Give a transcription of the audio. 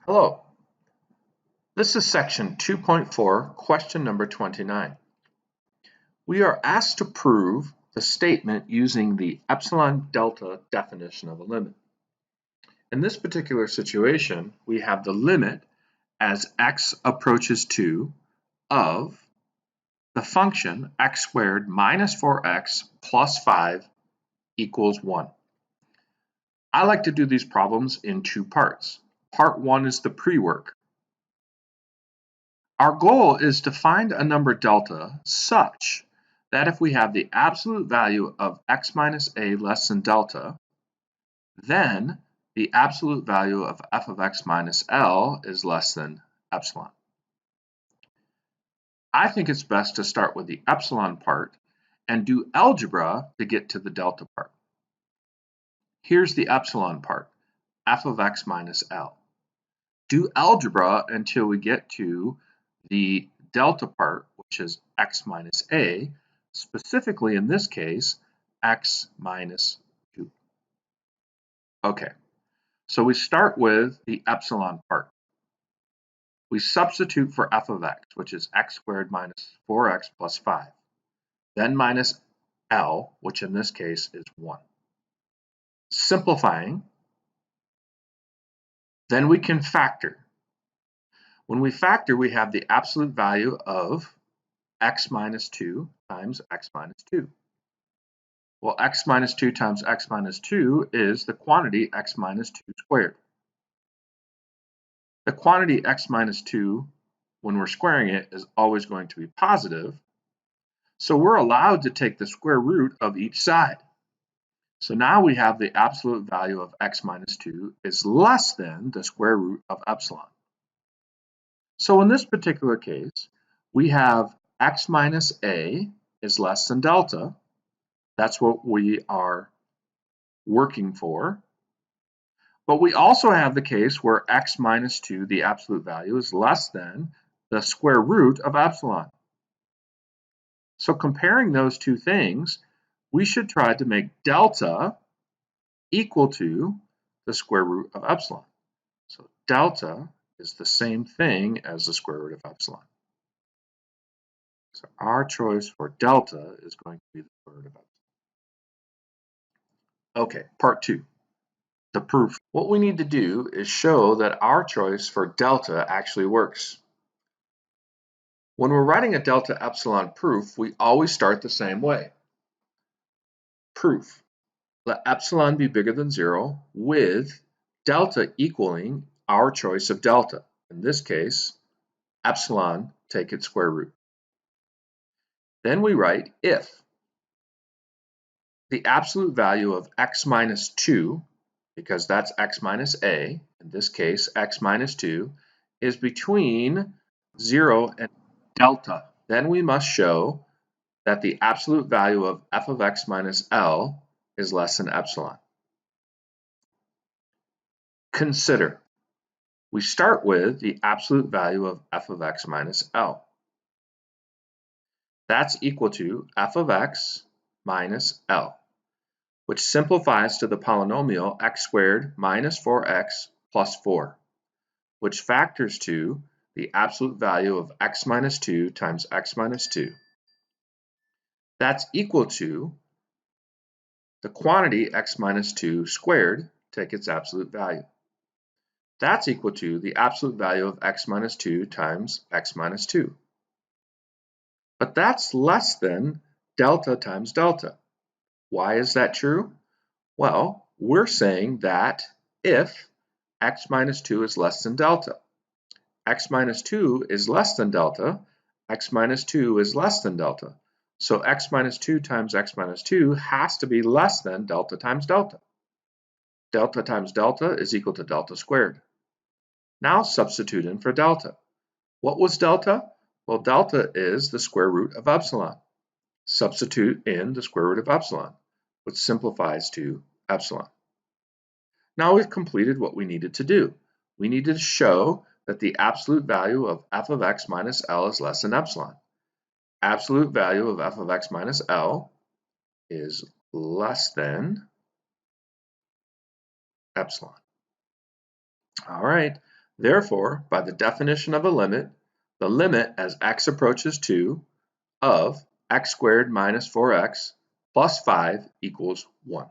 Hello, this is section 2.4, question number 29. We are asked to prove the statement using the epsilon delta definition of a limit. In this particular situation, we have the limit as x approaches 2 of the function x squared minus 4x plus 5 equals 1. I like to do these problems in two parts. Part 1 is the pre-work. Our goal is to find a number delta such that if we have the absolute value of x minus a less than delta, then the absolute value of f of x minus L is less than epsilon. I think it's best to start with the epsilon part and do algebra to get to the delta part. Here's the epsilon part, f of x minus L. Do algebra until we get to the delta part, which is x minus a, specifically in this case, x minus 2. Okay, so we start with the epsilon part. We substitute for f of x, which is x squared minus 4x plus 5, then minus L, which in this case is 1. Simplifying, then we can factor. When we factor, we have the absolute value of x minus 2 times x minus 2. Well, x minus 2 times x minus 2 is the quantity x minus 2 squared. The quantity x minus 2, when we're squaring it, is always going to be positive. So we're allowed to take the square root of each side. So now we have the absolute value of x minus 2 is less than the square root of epsilon. So in this particular case, we have x minus a is less than delta. That's what we are working for. But we also have the case where x minus 2, the absolute value, is less than the square root of epsilon. So comparing those two things, we should try to make delta equal to the square root of epsilon. So delta is the same thing as the square root of epsilon. So our choice for delta is going to be the square root of epsilon. Okay, part 2. The proof. What we need to do is show that our choice for delta actually works. When we're writing a delta epsilon proof, we always start the same way. Proof. Let epsilon be bigger than 0 with delta equaling our choice of delta. In this case, epsilon take its square root. Then we write if the absolute value of x minus 2, because that's x minus a, in this case x minus 2, is between 0 and delta, then we must show that the absolute value of f of x minus L is less than epsilon. Consider, we start with the absolute value of f of x minus L. That's equal to f of x minus L, which simplifies to the polynomial x squared minus 4x plus 4, which factors to the absolute value of x minus 2 times x minus 2. That's equal to the quantity x minus 2 squared, take its absolute value. That's equal to the absolute value of x minus 2 times x minus 2. But that's less than delta times delta. Why is that true? Well, we're saying that if x minus 2 is less than delta, x minus 2 is less than delta, x minus 2 is less than delta. So x minus 2 times x minus 2 has to be less than delta times delta. Delta times delta is equal to delta squared. Now substitute in for delta. What was delta? Well, delta is the square root of epsilon. Substitute in the square root of epsilon, which simplifies to epsilon. Now we've completed what we needed to do. We needed to show that the absolute value of f of x minus L is less than epsilon. Absolute value of f of x minus L is less than epsilon. All right, Therefore, by the definition of a limit, the limit as x approaches 2 of x squared minus 4x plus 5 equals 1.